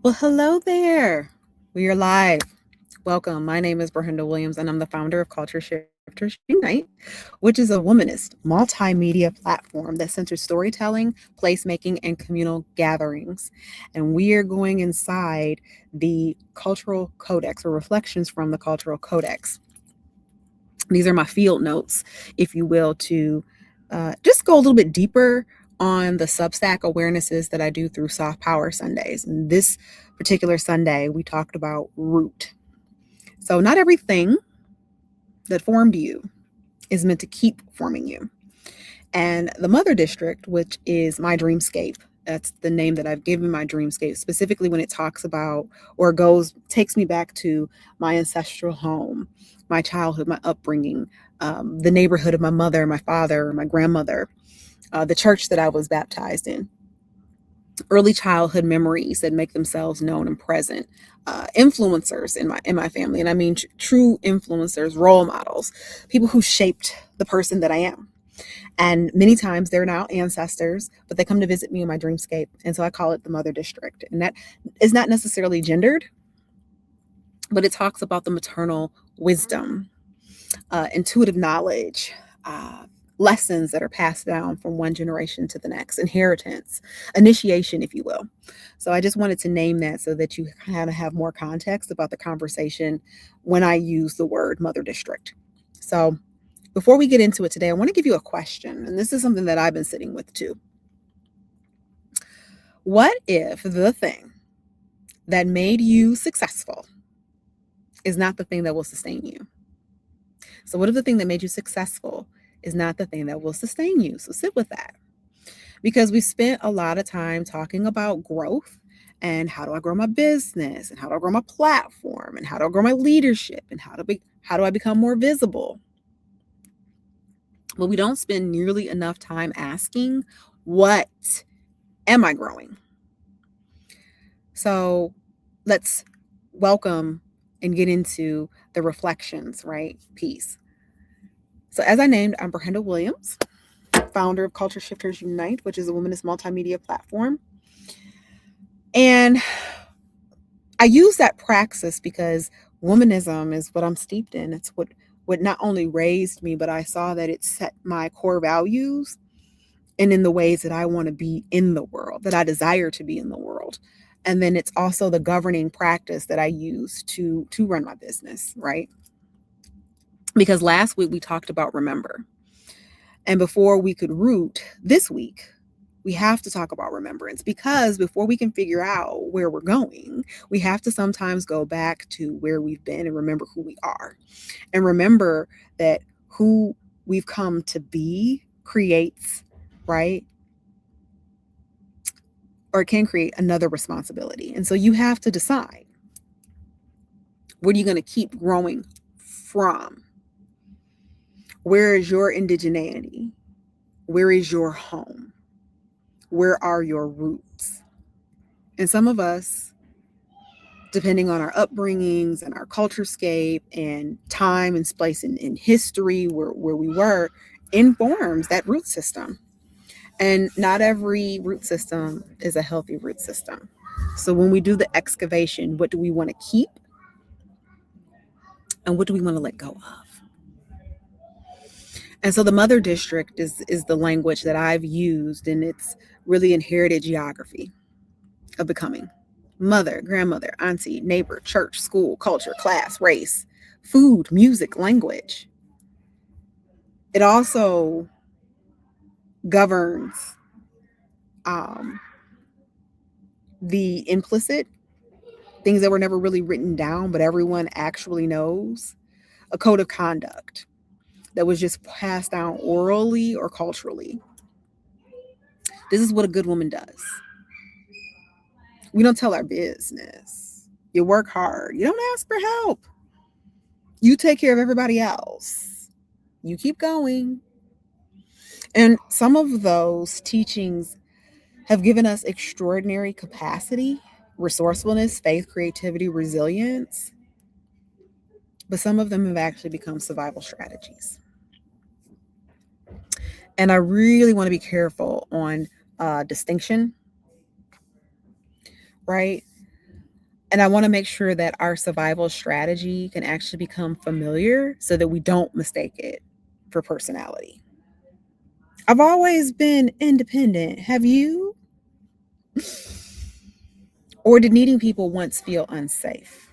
Well, hello there. We are live. Welcome. My name is Ber-Henda Williams, and I'm the founder of Culture Shifters Unite, which is a womanist multimedia platform that centers storytelling, placemaking, and communal gatherings. And we are going inside the Cultural Codex, or reflections from the Cultural Codex. These are my field notes, if you will, to just go a little bit deeper on the Substack awarenesses that I do through Soft Power Sundays. And this particular Sunday, we talked about root. So, not everything that formed you is meant to keep forming you. And the Mother District, which is my dreamscape, that's the name that I've given my dreamscape, specifically when it talks about or takes me back to my ancestral home, my childhood, my upbringing, the neighborhood of my mother, my father, my grandmother, the church that I was baptized in, early childhood memories that make themselves known and present, influencers in my family, and I mean true influencers, role models, people who shaped the person that I am. And many times they're now ancestors, but they come to visit me in my dreamscape. And so I call it the Mother District. And that is not necessarily gendered, but it talks about the maternal wisdom, intuitive knowledge, lessons that are passed down from one generation to the next, inheritance, initiation, if you will. So I just wanted to name that so that you kind of have more context about the conversation when I use the word Mother District. So before we get into it today, I want to give you a question, and this is something that I've been sitting with too. What if the thing that made you successful is not the thing that will sustain you? So, what if the thing that made you successful is not the thing that will sustain you? So, sit with that, because we spent a lot of time talking about growth and how do I grow my business and how do I grow my platform and how do I grow my leadership and how do I become more visible? But we don't spend nearly enough time asking, what am I growing? So let's welcome and get into the reflections, right? Piece. So as I named, I'm Ber-Henda Williams, founder of Culture Shifters Unite, which is a womanist multimedia platform. And I use that praxis because womanism is what I'm steeped in. It's what not only raised me, but I saw that it set my core values and in the ways that I want to be in the world, that I desire to be in the world. And then it's also the governing practice that I use to run my business, right? Because last week we talked about remember. And before we could root this week, we have to talk about remembrance, because before we can figure out where we're going, we have to sometimes go back to where we've been and remember who we are. And remember that who we've come to be creates, right? Or it can create another responsibility. And so you have to decide, what are you going to keep growing from? Where is your indigeneity? Where is your home? Where are your roots? And some of us, depending on our upbringings and our culturescape and time and space in history where we were, informs that root system. And not every root system is a healthy root system. So when we do the excavation, what do we want to keep? And what do we want to let go of? And so the Mother District is the language that I've used, and it's really inherited geography of becoming. Mother, grandmother, auntie, neighbor, church, school, culture, class, race, food, music, language. It also governs the implicit, things that were never really written down, but everyone actually knows. A code of conduct that was just passed down orally or culturally. This is what a good woman does. We don't tell our business. You work hard. You don't ask for help. You take care of everybody else. You keep going. And some of those teachings have given us extraordinary capacity, resourcefulness, faith, creativity, resilience. But some of them have actually become survival strategies. And I really want to be careful on distinction, right? And I want to make sure that our survival strategy can actually become familiar so that we don't mistake it for personality. I've always been independent. Have you? Or did needing people once feel unsafe?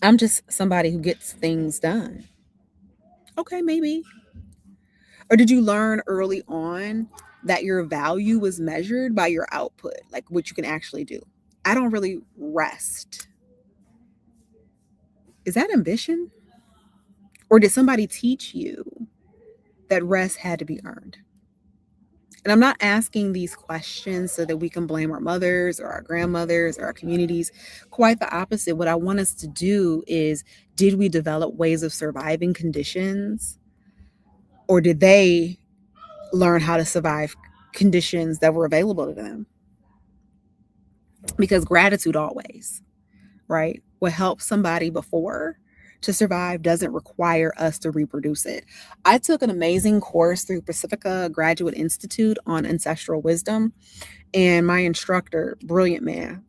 I'm just somebody who gets things done. Okay, maybe. Or did you learn early on that your value was measured by your output, like what you can actually do? I don't really rest. Is that ambition? Or did somebody teach you that rest had to be earned? And I'm not asking these questions so that we can blame our mothers or our grandmothers or our communities. Quite the opposite. What I want us to do is, did we develop ways of surviving conditions, or did they learn how to survive conditions that were available to them? Because gratitude always, right? What helped somebody before to survive doesn't require us to reproduce it. I took an amazing course through Pacifica Graduate Institute on ancestral wisdom, and my instructor, brilliant man,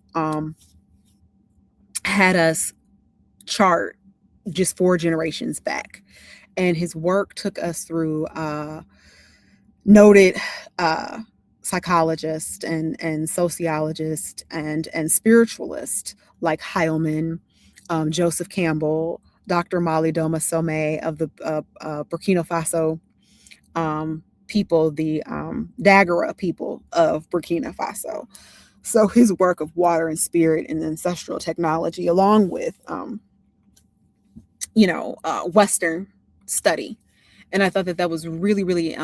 had us chart just 4 generations back. And his work took us through noted psychologist and sociologist and spiritualist like Heilman, Joseph Campbell, Dr. Molly Doma Somé of the Burkina Faso people, the Dagara people of Burkina Faso. So his work of water and spirit and ancestral technology, along with Western study, and I thought that that was really, really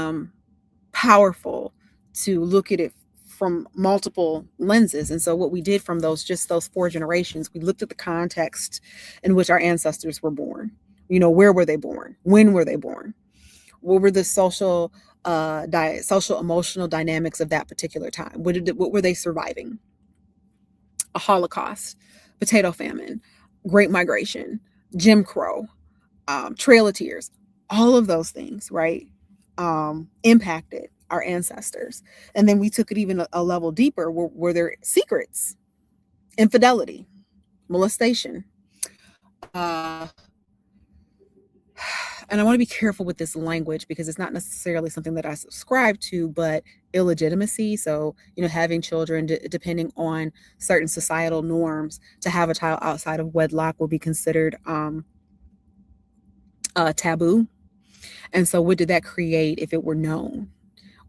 powerful to look at it from multiple lenses. And so what we did from those 4 generations, we looked at the context in which our ancestors were born. Where were they born? When were they born? What were the social emotional dynamics of that particular time? What were they surviving? A Holocaust, potato famine, Great Migration, Jim Crow, Trail of Tears, all of those things, right? Impacted our ancestors. And then we took it even a level deeper. Were there secrets, infidelity, molestation? Uh, and I want to be careful with this language because it's not necessarily something that I subscribe to, but illegitimacy. So, having children, depending on certain societal norms, to have a child outside of wedlock will be considered taboo. And so, what did that create if it were known?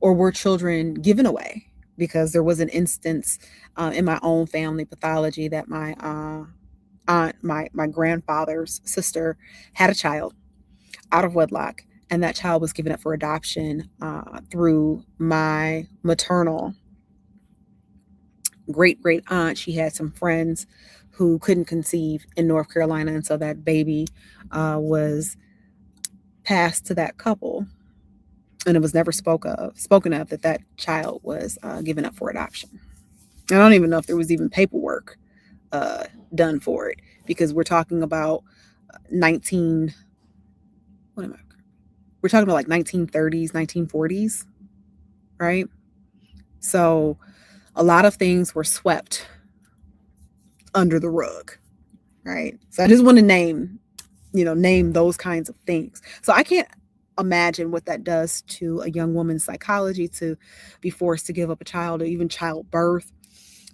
Or were children given away? Because there was an instance in my own family pathology that my aunt, my grandfather's sister, had a child out of wedlock, and that child was given up for adoption through my maternal great great aunt. She had some friends who couldn't conceive in North Carolina, and so that baby was passed to that couple, and it was never spoken of that that child was given up for adoption. I don't even know if there was even paperwork uh, done for it, because we're talking about 19 what am I we're talking about like 1930s, 1940s, right? So a lot of things were swept under the rug, right? So I just want to name those kinds of things. So I can't imagine what that does to a young woman's psychology to be forced to give up a child, or even childbirth,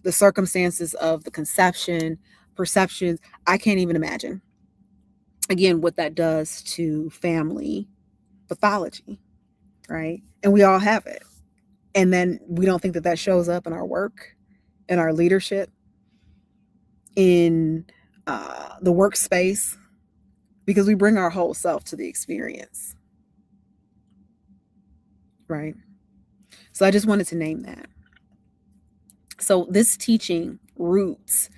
the circumstances of the conception, perceptions. I can't even imagine, again, what that does to family pathology, right? And we all have it. And then we don't think that that shows up in our work, in our leadership, in the workspace, because we bring our whole self to the experience, right? So I just wanted to name that. So this teaching, roots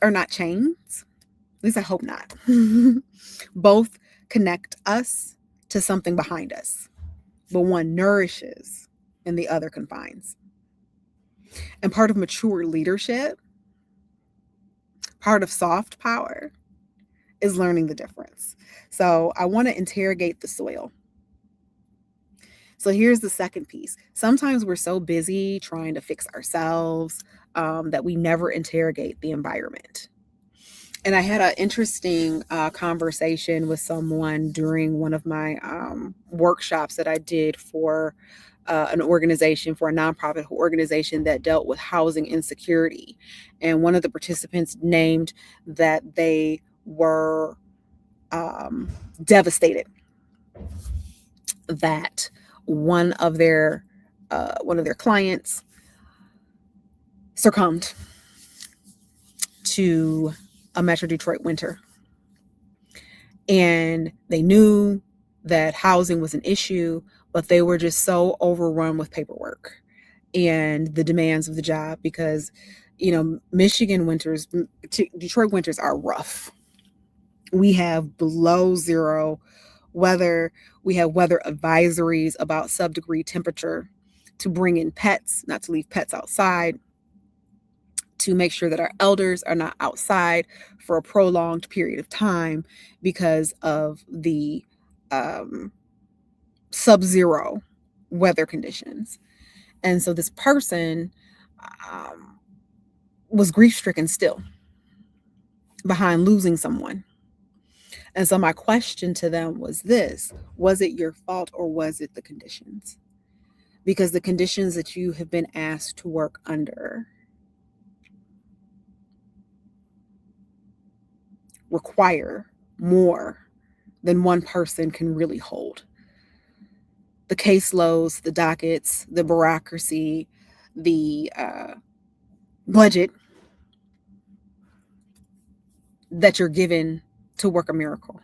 are not chains. At least I hope not. Both connect us to something behind us, but one nourishes and the other confines. And part of mature leadership, part of soft power, is learning the difference. So I want to interrogate the soil. So here's the second piece. Sometimes we're so busy trying to fix ourselves that we never interrogate the environment. And I had an interesting conversation with someone during one of my workshops that I did for an organization, for a nonprofit organization that dealt with housing insecurity. And one of the participants named that they were devastated that one of their clients succumbed to a Metro Detroit winter. And they knew that housing was an issue, but they were just so overrun with paperwork and the demands of the job because, Michigan winters, Detroit winters are rough. We have below zero weather. We have weather advisories about sub-degree temperature, to bring in pets, not to leave pets outside, to make sure that our elders are not outside for a prolonged period of time because of the sub-zero weather conditions. And so this person was grief-stricken still behind losing someone. And so my question to them was this: was it your fault or was it the conditions? Because the conditions that you have been asked to work under require more than one person can really hold. The caseloads, the dockets, the bureaucracy, the budget that you're given to work a miracle.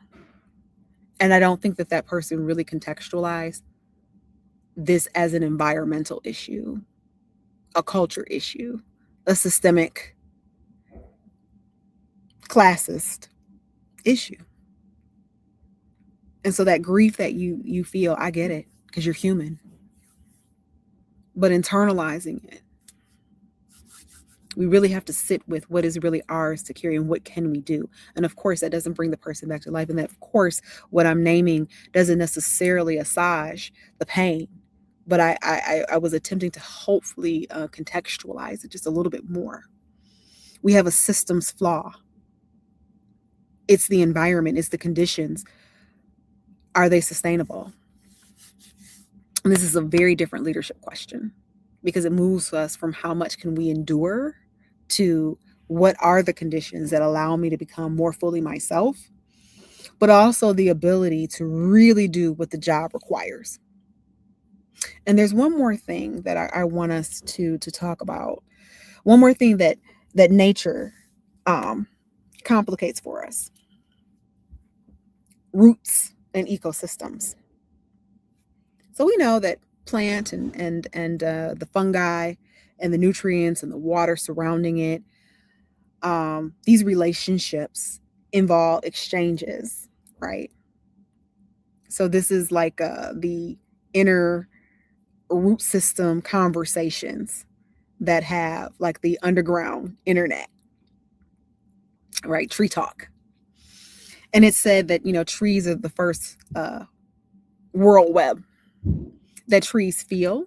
And I don't think that that person really contextualized this as an environmental issue, a culture issue, a systemic, classist issue. And so that grief that you feel, I get it, because you're human. But internalizing it, we really have to sit with what is really ours to carry and what can we do. And of course, that doesn't bring the person back to life. And that, of course, what I'm naming doesn't necessarily assuage the pain. But I was attempting to hopefully contextualize it just a little bit more. We have a systems flaw. It's the environment, it's the conditions. Are they sustainable? And this is a very different leadership question, because it moves us from how much can we endure to what are the conditions that allow me to become more fully myself, but also the ability to really do what the job requires. And there's one more thing that I want us to talk about. One more thing that nature complicates for us: roots and ecosystems. So we know that plant and the fungi and the nutrients and the water surrounding it, these relationships involve exchanges, right? So this is like the inner root system conversations that have like the underground internet, right? Tree talk. And it's said that, trees are the first world web, that trees feel.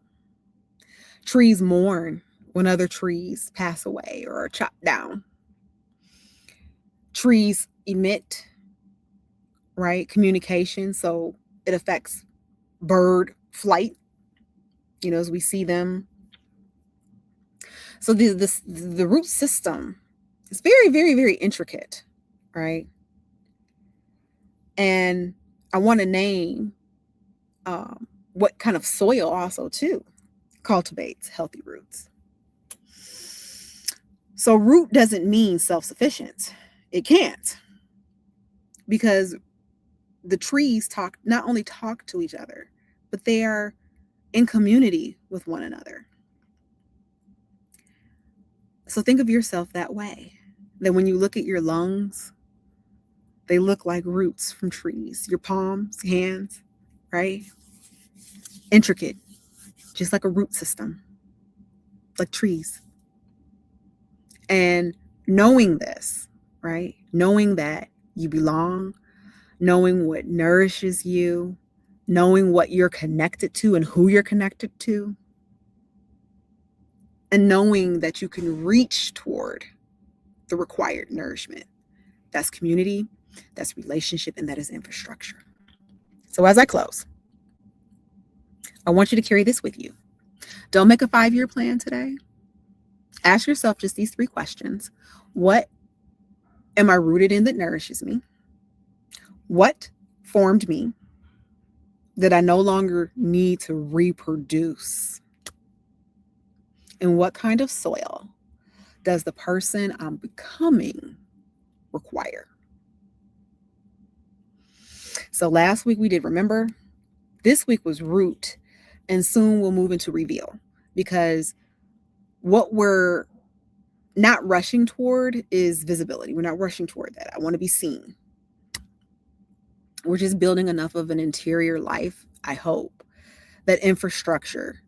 Trees mourn when other trees pass away or are chopped down. Trees emit, right, communication, so it affects bird flight, as we see them. So the root system is very, very, very intricate, right? And I want to name what kind of soil also too cultivates healthy roots. So root doesn't mean self-sufficient. It can't, because the trees not only talk to each other, but they are in community with one another. So think of yourself that way, that when you look at your lungs, they look like roots from trees. Your palms, hands, right? Intricate, just like a root system, like trees. And knowing this, right? Knowing that you belong, knowing what nourishes you, knowing what you're connected to and who you're connected to, and knowing that you can reach toward the required nourishment. That's community, that's relationship, and that is infrastructure. So as I close, I want you to carry this with you. Don't make a 5-year plan today. Ask yourself just these 3 questions. What am I rooted in that nourishes me? What formed me that I no longer need to reproduce? And what kind of soil does the person I'm becoming require? So last week we did remember. This week was root, and soon we'll move into reveal, because what we're not rushing toward is visibility. We're not rushing toward that. I want to be seen. We're just building enough of an interior life, I hope, that infrastructure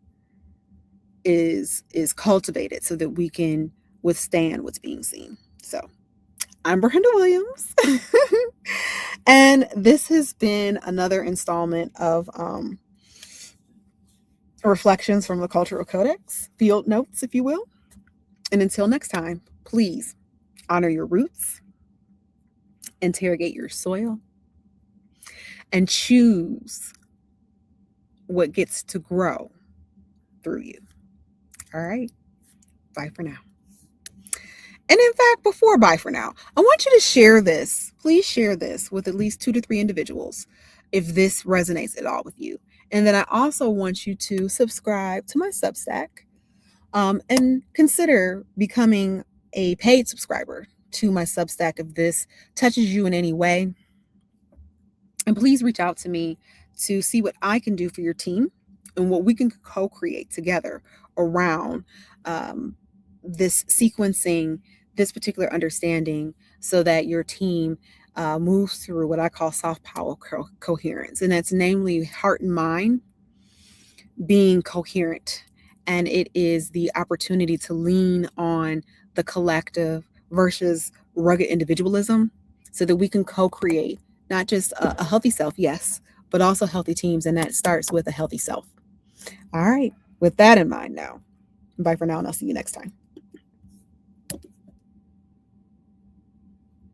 is cultivated so that we can withstand what's being seen. So I'm Ber-Henda Williams, and this has been another installment of reflections from the Cultural Codex, field notes, if you will. And until next time, please honor your roots, interrogate your soil, and choose what gets to grow through you. All right. Bye for now. And in fact, before bye for now, I want you to share this. Please share this with at least 2 to 3 individuals if this resonates at all with you. And then I also want you to subscribe to my Substack and consider becoming a paid subscriber to my Substack if this touches you in any way. And please reach out to me to see what I can do for your team and what we can co-create together around this sequencing, this particular understanding, so that your team moves through what I call soft power coherence. And that's namely heart and mind being coherent. And it is the opportunity to lean on the collective versus rugged individualism so that we can co-create not just a healthy self, yes, but also healthy teams. And that starts with a healthy self. All right. With that in mind now, bye for now, and I'll see you next time.